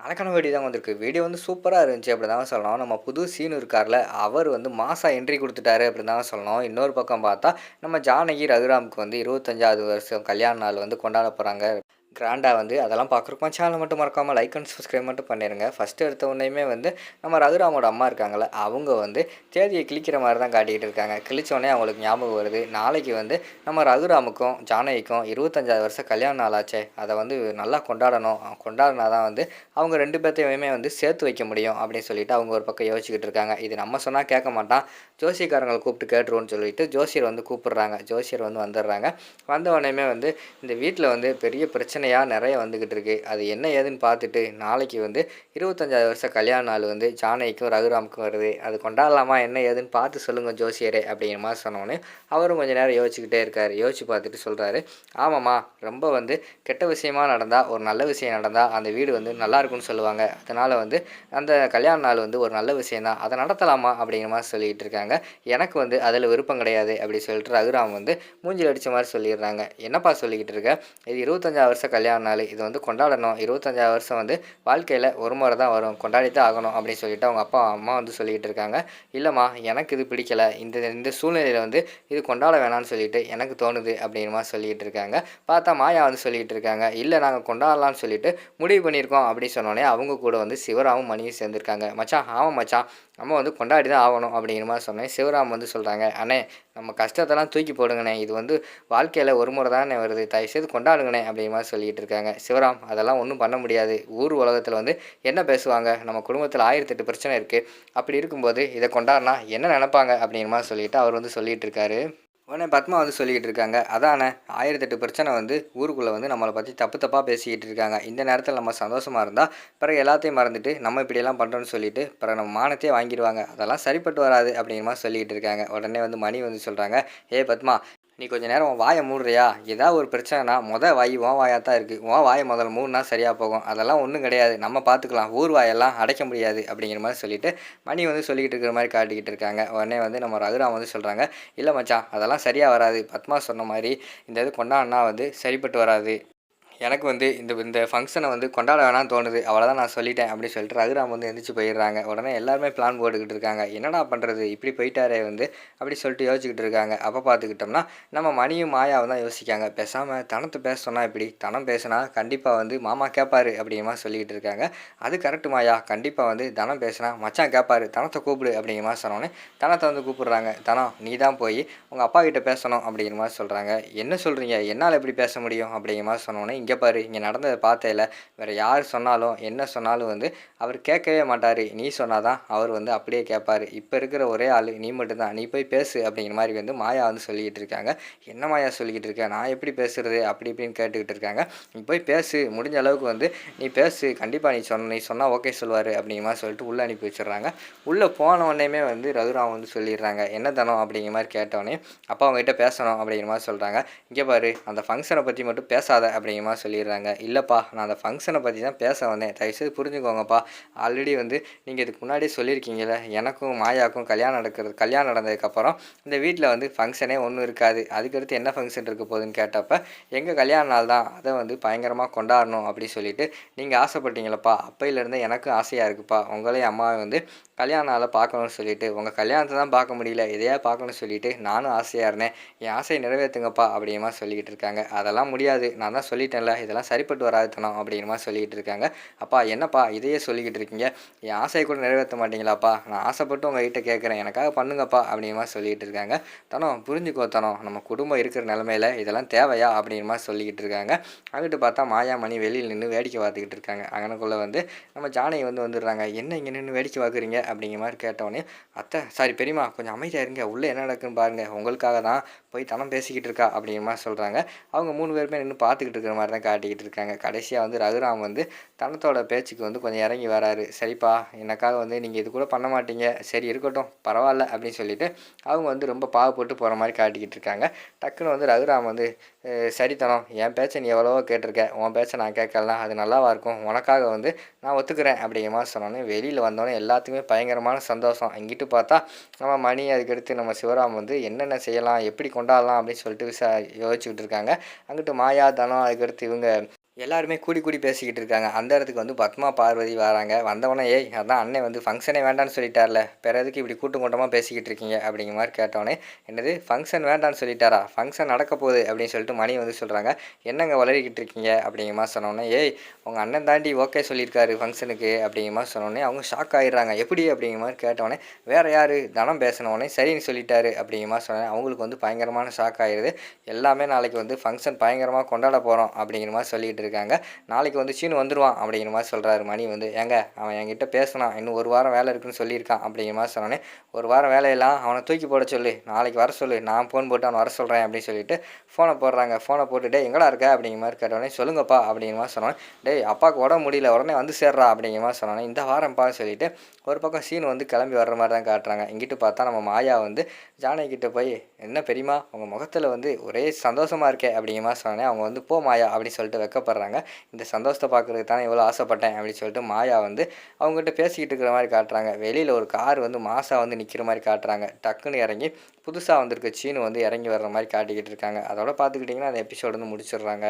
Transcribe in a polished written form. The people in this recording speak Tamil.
நாளைக்கான வீடியோ தான் வந்திருக்கு. வீடியோ வந்து சூப்பரா இருந்துச்சு அப்படி தான் சொல்லணும். நம்ம புது சீனு இருக்கார்ல, அவர் வந்து மாஸா என்ட்ரி குடுத்துட்டாரு அப்படின்னு தான் சொல்லணும். இன்னொரு பக்கம் பார்த்தா, நம்ம ஜானகி ரகுராமுக்கு வந்து 25வது வருஷம் கல்யாண நாள் வந்து கொண்டாட போறாங்க. கிராண்டா வந்து அதெல்லாம் பார்க்குறப்போ சேனலை மட்டும் மறக்காம லைக் அண்ட் சப்ஸ்கிரைப் மட்டும் பண்ணிடுங்க. ஃபஸ்ட்டு எடுத்த உடனேயுமே வந்து நம்ம ரகுராமோட அம்மா இருக்காங்கல்ல, அவங்க வந்து தேதியை கிழிக்கிற மாதிரி தான் காட்டிக்கிட்டு இருக்காங்க. கிழிச்ச உடனே அவங்களுக்கு ஞாபகம் வருது. நாளைக்கு வந்து நம்ம ரகுராமுக்கும் ஜானகிக்கும் 25வது வருஷம் கல்யாண நாள் ஆச்சே, அதை வந்து நல்லா கொண்டாடணும். கொண்டாடினா தான் வந்து அவங்க 2 பேத்தையுமே வந்து சேர்த்து வைக்க முடியும் அப்படின்னு சொல்லிட்டு அவங்க ஒரு பக்கம் யோசிச்சுக்கிட்டு இருக்காங்க. இது நம்ம சொன்னால் கேட்க மாட்டான், ஜோசியக்காரங்களை கூப்பிட்டு கேட்டுருவோன்னு சொல்லிட்டு ஜோசியர் வந்து கூப்பிடுறாங்க. ஜோசியர் வந்து வந்துடுறாங்க. வந்த உடனேயுமே வந்து இந்த வீட்டில் வந்து பெரிய பிரச்சனையாக நிறைய வந்துக்கிட்டு இருக்கு. அது என்ன ஏதுன்னு பார்த்துட்டு நாளைக்கு வந்து 25வது வருஷம் கல்யாண நாள் வந்து ஜானகிக்கும் ரகுராமுக்கும் வருது. அது கொண்டாடலாமா என்ன ஏதுன்னு பார்த்து சொல்லுங்கள் ஜோசியரே அப்படிங்கிற மாதிரி சொன்னோன்னே அவரும் கொஞ்சம் நேரம் யோசிச்சுக்கிட்டே இருக்கார். யோசிச்சு பார்த்துட்டு சொல்கிறாரு, ஆமாம்மா, ரொம்ப வந்து கெட்ட விஷயமா நடந்தால் ஒரு நல்ல விஷயம் நடந்தால் அந்த வீடு வந்து நல்லாயிருக்குன்னு சொல்லுவாங்க. அதனால் வந்து அந்த கல்யாண நாள் வந்து ஒரு நல்ல விஷயம் தான், அதை நடத்தலாமா அப்படிங்கிற மாதிரி சொல்லிகிட்டு இருக்காங்க. எனக்கு வந்து அதில் விருப்பம் கிடையாது அப்படி சொல்லிட்டு ரகுராம் வந்து மூஞ்சில் அடித்த மாதிரி சொல்லிடுறாங்க. என்னப்பா சொல்லிக்கிட்டு இருக்க, இது 25வது வருஷம் கல்யாண நாள், இது வந்து கொண்டாடணும். 25வது வருஷம் வந்து வாழ்க்கையில் ஒரு முறை தான் வரும், கொண்டாடித்தான் ஆகணும் அப்படின்னு சொல்லிட்டு அவங்க அப்பா அம்மா வந்து சொல்லிக்கிட்டு இருக்காங்க. இல்லைம்மா, எனக்கு இது பிடிக்கலை, இந்த இந்த சூழ்நிலையில் வந்து இது கொண்டாட வேணாம்னு சொல்லிட்டு எனக்கு தோணுது அப்படிங்கிற மாதிரி சொல்லிகிட்டு இருக்காங்க. பார்த்தா மாயா வந்து சொல்லிகிட்டு இருக்காங்க, இல்லை நாங்கள் கொண்டாடலாம்னு சொல்லிட்டு முடிவு பண்ணியிருக்கோம் அப்படின்னு சொன்னோடனே அவங்க கூட வந்து சிவராமும் மணியும் சேர்ந்துருக்காங்க. மச்சான், ஆமாம் மச்சான், நம்ம வந்து கொண்டாடி தான் ஆகணும் அப்படிங்கிற மாதிரி சொன்னேன். சிவராம் வந்து சொல்கிறாங்க, அண்ணே நம்ம கஷ்டத்தெல்லாம் தூக்கி போடுங்கண்ணே, இது வந்து வாழ்க்கையில் ஒரு முறை தானே வருது, தயவுசெய்து கொண்டாடுங்கண்ணே அப்படிங்கிற மாதிரி சொல்லிகிட்டு இருக்காங்க. சிவராம், அதெல்லாம் ஒன்றும் பண்ண முடியாது, ஊர் உலகத்தில் வந்து என்ன பேசுவாங்க, நம்ம குடும்பத்தில் 1008 பிரச்சனை இருக்குது, அப்படி இருக்கும்போது இதை கொண்டாடினா என்ன நினைப்பாங்க அப்படிங்கிற மாதிரி சொல்லிட்டு அவர் வந்து சொல்லிகிட்டு இருக்காரு. உடனே பத்மா வந்து சொல்லிக்கிட்டு இருக்காங்க, அதானே 1008 பிரச்சனை வந்து ஊருக்குள்ளே வந்து நம்மளை பற்றி தப்பு தப்பாக பேசிக்கிட்டு இருக்காங்க. இந்த நேரத்தில் நம்ம சந்தோஷமாக இருந்தால் பிறகு எல்லாத்தையும் மறந்துட்டு நம்ம இப்படியெல்லாம் பண்ணுறோன்னு சொல்லிட்டு பிறகு நம்ம மானத்தையே வாங்கிடுவாங்க, அதெல்லாம் சரிப்பட்டு வராது அப்படிங்கிற மாதிரி சொல்லிக்கிட்டு இருக்காங்க. உடனே வந்து மணி வந்து சொல்கிறாங்க, ஏ பத்மா, நீ கொஞ்ச நேரம் உன் வாயை மூடுறியா? ஏதாவது ஒரு பிரச்சனைனா வாய் உன் வாயாக தான் இருக்குது, உன் வாயை முதல்ல மூணுனா சரியாக போகும், அதெல்லாம் ஒன்றும் கிடையாது, நம்ம பார்த்துக்கலாம், ஊர் வாயெல்லாம் அடைக்க முடியாது அப்படிங்கிற மாதிரி சொல்லிட்டு மணி வந்து சொல்லிக்கிட்டு இருக்கிற மாதிரி காட்டிக்கிட்டு இருக்காங்க. உடனே வந்து நம்ம ரகுராம் வந்து சொல்கிறாங்க, இல்லை மச்சான், அதெல்லாம் சரியாக வராது, பத்மா சொன்ன மாதிரி இந்த இது கொண்டாடினா வந்து சரிப்பட்டு வராது, எனக்கு வந்து இந்த இந்த ஃபங்க்ஷனை வந்து கொண்டாட வேணாம்னு தோணுது, அவ்வளோதான் நான் சொல்லிட்டேன் அப்படின்னு சொல்லிட்டு ரகுராம் வந்து எந்திரிச்சு போயிடுறாங்க. உடனே எல்லாருமே பிளான் போட்டுக்கிட்டு இருக்காங்க, என்னடா பண்ணுறது, இப்படி போயிட்டாரே வந்து அப்படி சொல்லிட்டு யோசிச்சுக்கிட்டு இருக்காங்க. அப்போ பார்த்துக்கிட்டோம்னா நம்ம மணியும் மாயாவும் தான் யோசிக்காங்க, பேசாமல் தனத்தை பேச சொன்னால் இப்படி, தனம் பேசினா கண்டிப்பாக வந்து மாமா கேட்பாரு அப்படிங்கிற மாதிரி சொல்லிக்கிட்டு இருக்காங்க. அது கரெக்டு மாயா, கண்டிப்பாக வந்து தனம் பேசினா மச்சான் கேட்பாரு, தனத்தை கூப்பிடு அப்படிங்கிற மாதிரி சொன்னோன்னே தனத்தை வந்து கூப்பிடுறாங்க. தனம், நீ தான் போய் உங்கள் அப்பா கிட்ட பேசணும் அப்படிங்கிற மாதிரி சொல்கிறாங்க. என்ன சொல்கிறீங்க, என்னால் எப்படி பேச முடியும் அப்படிங்கிற மாதிரி சொன்னோன்னே, இங்கே பாரு, இங்கே நடந்ததை பார்த்தேல, வேறு யார் சொன்னாலும் என்ன சொன்னாலும் வந்து அவர் கேட்கவே மாட்டார், நீ சொன்னால் தான் அவர் வந்து அப்படியே கேட்பார், இப்போ இருக்கிற ஒரே ஆள் நீ மட்டும்தான், நீ போய் பேசு அப்படிங்கிற மாதிரி வந்து மாயா வந்து சொல்லிக்கிட்டு இருக்காங்க. என்ன மாயா சொல்லிக்கிட்டு இருக்க, நான் எப்படி பேசுகிறது அப்படி இப்படின்னு கேட்டுக்கிட்டு இருக்காங்க. நீ போய் பேசு, முடிஞ்ச அளவுக்கு வந்து நீ பேசு, கண்டிப்பாக நீ சொன்னால் ஓகே சொல்லுவார் அப்படிங்கிற மாதிரி சொல்லிட்டு உள்ளே அனுப்பி வச்சிடுறாங்க. உள்ளே போன உடனேயுமே வந்து ரகுராம் வந்து சொல்லிடுறாங்க, என்ன தனம் அப்படிங்கிற மாதிரி கேட்டோடனே அப்பா அவங்ககிட்ட பேசணும் அப்படிங்கிற மாதிரி சொல்கிறாங்க. இங்கே பாரு, அந்த ஃபங்க்ஷனை பற்றி மட்டும் பேசாத அப்படிங்கிற மாதிரி சொல்லிடுறாங்க. இல்லைப்பா, நான் அந்த ஃபங்க்ஷனை பற்றி தான் பேச வந்தேன், தயவுசெய்து புரிஞ்சுக்கோங்கப்பா, ஆல்ரெடி வந்து நீங்கள் இதுக்கு முன்னாடியே சொல்லியிருக்கீங்களே, எனக்கும் மாயாவுக்கும் கல்யாணம் நடந்ததுக்கப்புறம் இந்த வீட்டில் வந்து ஃபங்க்ஷனே ஒன்றும் இருக்காது, அதுக்கடுத்து என்ன ஃபங்க்ஷன் இருக்க போகுதுன்னு கேட்டப்போ எங்கள் கல்யாண நாள் தான், அதை வந்து பயங்கரமாக கொண்டாடணும் அப்படின்னு சொல்லிட்டு நீங்கள் ஆசைப்பட்டீங்களப்பா, அப்பையிலேருந்து எனக்கும் ஆசையாக இருக்குப்பா, உங்களையும் அம்மாவை வந்து கல்யாண நாளை பார்க்கணும்னு சொல்லிட்டு, உங்கள் கல்யாணத்தை தான் பார்க்க முடியல, இதையா பார்க்கணும்னு சொல்லிட்டு நானும் ஆசையாக இருந்தேன், என் ஆசையை நிறைவேற்றுங்கப்பா அப்படிங்கிற மாதிரி சொல்லிக்கிட்டு இருக்காங்க. அதெல்லாம் முடியாது, நான் தான் சொல்லிட்டேன்ல, இதெல்லாம் சரிப்பட்டு வராது தனம் அப்படிங்கிற மாதிரி சொல்லிக்கிட்டு இருக்காங்க. அப்பா என்னப்பா இதையே சொல்லிக்கிட்டு இருக்கீங்க, என் ஆசையை கூட நிறைவேற்ற மாட்டீங்களாப்பா, நான் ஆசைப்பட்டு உங்ககிட்ட கேட்குறேன், எனக்காக பண்ணுங்கப்பா அப்படிங்கிற மாதிரி சொல்லிக்கிட்டு இருக்காங்க. தனம் புரிஞ்சுக்கோ தனம், நம்ம குடும்பம் இருக்கிற நிலமையில இதெல்லாம் தேவையா அப்படிங்கிற மாதிரி சொல்லிக்கிட்டு இருக்காங்க. அங்கிட்டு பார்த்தா மாயா மணி வெளியில் நின்று வேடிக்கை பார்த்துக்கிட்டு இருக்காங்க. அங்கனக்குள்ளே வந்து நம்ம ஜானகி வந்து வந்துடுறாங்க. என்ன இங்கே நின்று வேடிக்கை பார்க்குறீங்க அப்படிங்கிற மாதிரி கேட்டோடனே, அத்தை சாரி பெரியம்மா, கொஞ்சம் அமைதியாக இருங்க, உள்ளே என்ன நடக்குன்னு பாருங்கள், உங்களுக்காக தான் போய் தனம் பேசிக்கிட்டு இருக்கா அப்படிங்கிற மாதிரி சொல்கிறாங்க. அவங்க 3 பேருமே நின்று பார்த்துக்கிட்டு இருக்கிற மாதிரி தான் காட்டிக்கிட்டு இருக்காங்க. கடைசியாக வந்து ரகுராம் வந்து தனத்தோட பேச்சுக்கு வந்து கொஞ்சம் இறங்கி வராரு. சரிப்பா, எனக்காக வந்து நீங்கள் இது கூட பண்ண மாட்டீங்க, சரி இருக்கட்டும் பரவாயில்ல அப்படின்னு சொல்லிட்டு அவங்க வந்து ரொம்ப பாவப்பட்டு போகிற மாதிரி காட்டிக்கிட்டு இருக்காங்க. டக்குன்னு வந்து ரகுராம் வந்து, சரி தனம், என் பேச்சை நீ எவ்வளவோ கேட்டிருக்க, உன் பேச்சை நான் கேட்கலாம், அது நல்லாவா இருக்கும், உனக்காக வந்து நான் ஒத்துக்கிறேன் அப்படிங்கிற மாதிரி சொன்னோன்னே வெளியில் வந்தோடனே எல்லாத்துக்குமே பயங்கரமான சந்தோஷம். இங்கிட்டு பார்த்தா நம்ம மணி, அதுக்கடுத்து நம்ம சிவராம் வந்து என்னென்ன செய்யலாம், எப்படி கொண்டாடலாம் அப்படின்னு சொல்லிட்டு யோசிச்சுக்கிட்டு இருக்காங்க. அங்கிட்டு மாயா, தனம், அதுக்கடுத்து இவங்க எல்லாருமே கூடி கூடி பேசிக்கிட்டு இருக்காங்க. அந்த இடத்துக்கு வந்து பத்மா, பார்வதி வராங்க. வந்தவுடனே, "ஏய் அதான் அண்ணன் வந்து ஃபங்ஷனே வேண்டான்னு சொல்லிட்டார்ல. பிற எதுக்கு இப்படி கூட்டம் கூட்டமா பேசிக்கிட்டு இருக்கீங்க?" அப்படிங்கிற மாரி கேட்டவுடனே, "என்னது ஃபங்ஷன் வேண்டான்னு சொல்லிட்டாரா? ஃபங்ஷன் நடக்க போகுது." அப்படின்னு சொல்லிட்டு மணி வந்து சொல்றாங்க. "என்னங்க உளறிக்கிட்டு இருக்கீங்க?" அப்படிங்கிற மாரி சொன்னவுடனே, "ஏய் உங்க அண்ணன் தாண்டி ஓகே சொல்லியிருக்காரு ஃபங்ஷனுக்கு." அப்படிங்கிற மாரி சொன்னவுடனே அவங்க ஷாக் ஆயிடுறாங்க. "எப்படி?" அப்படிங்கிற மாரி கேட்டவுடனே, "வேற யாரு? தனம் பேசினவுடனே சரின்னு சொல்லிட்டாரு." அப்படிங்கிற மாரி சொன்னோனே, அவங்களுக்கு வந்து பயங்கரமான ஷாக் ஆயிருது. எல்லாமே நாளைக்கு வந்து ஃபங்ஷன் பயங்கரமா கொண்டாட போறோம் அப்படிங்கிற மாரி சொல்லிட்டு இருக்காங்க. நாளைக்கு வந்து சீனு வந்துருவான் அப்படிங்கிற மாரி சொல்றாரு மணி வந்து. "ஏங்க அவன் என்கிட்ட பேசுனான். இன்னும் 1 வாரம் வேலை இருக்குன்னு சொல்லியிருக்கான்." அப்படிங்கிற மாரி சொன்னோனே, "1 வாரம் வேலையெல்லாம் அவன தூக்கி போட சொல்லு. நாளைக்கு வர சொல்லு. நான் ஃபோன் போட்டு அவன வர சொல்றேன்." அப்படின்னு சொல்லிட்டு ஃபோன போடுறாங்க. ஃபோன போட்டு, "டேய் எங்கடா இருக்க?" அப்படிங்கிற மாரி கேட்டோனே, "சொல்லுங்கப்பா." அப்படிங்கிற மாரி சொன்னோனே, "டேய் அப்பாவுக்கு உடம்பு முடியல. உடனே வந்து சேர்றா." அப்படிங்கிற மாரி சொன்னோனே, "இந்த வாரம்ப்பான்னு" சொல்லிட்டு ஒரு பக்கம் சீனு வந்து கிளம்பி வர்ற மாரி தான் காட்டுறாங்க. இங்கிட்டு பார்த்தா நம்ம மாயா வந்து ஜானகி கிட்ட போய், "என்ன பெரியம்மா உங்க முகத்துல வந்து ஒரே சந்தோஷமா இருக்கே." அப்படிங்கிற மாரி சொன்னோனே, அவங்க வந்து, "போ மாயா." அப்படின்னு சொல்லிட்டு வெட்கப்படுறாங்க. இந்த சந்தோஷத்த பார்க்குறதுக்கு தானே இவ்வளோ ஆசைப்பட்டேன் அப்படின்னு சொல்லிட்டு மாயா வந்து அவங்ககிட்ட பேசிக்கிட்டு இருக்கிற மாதிரி காட்டுறாங்க. வெளியில் ஒரு கார் வந்து மாசா வந்து நிற்கிற மாதிரி காட்டுறாங்க. டக்குன்னு இறங்கி புதுசாக வந்திருக்க சீனு வந்து இறங்கி வர்ற மாதிரி காட்டிக்கிட்டு இருக்காங்க. அதோட பார்த்துக்கிட்டிங்கன்னா அந்த எபிசோடு வந்து முடிச்சிடுறாங்க.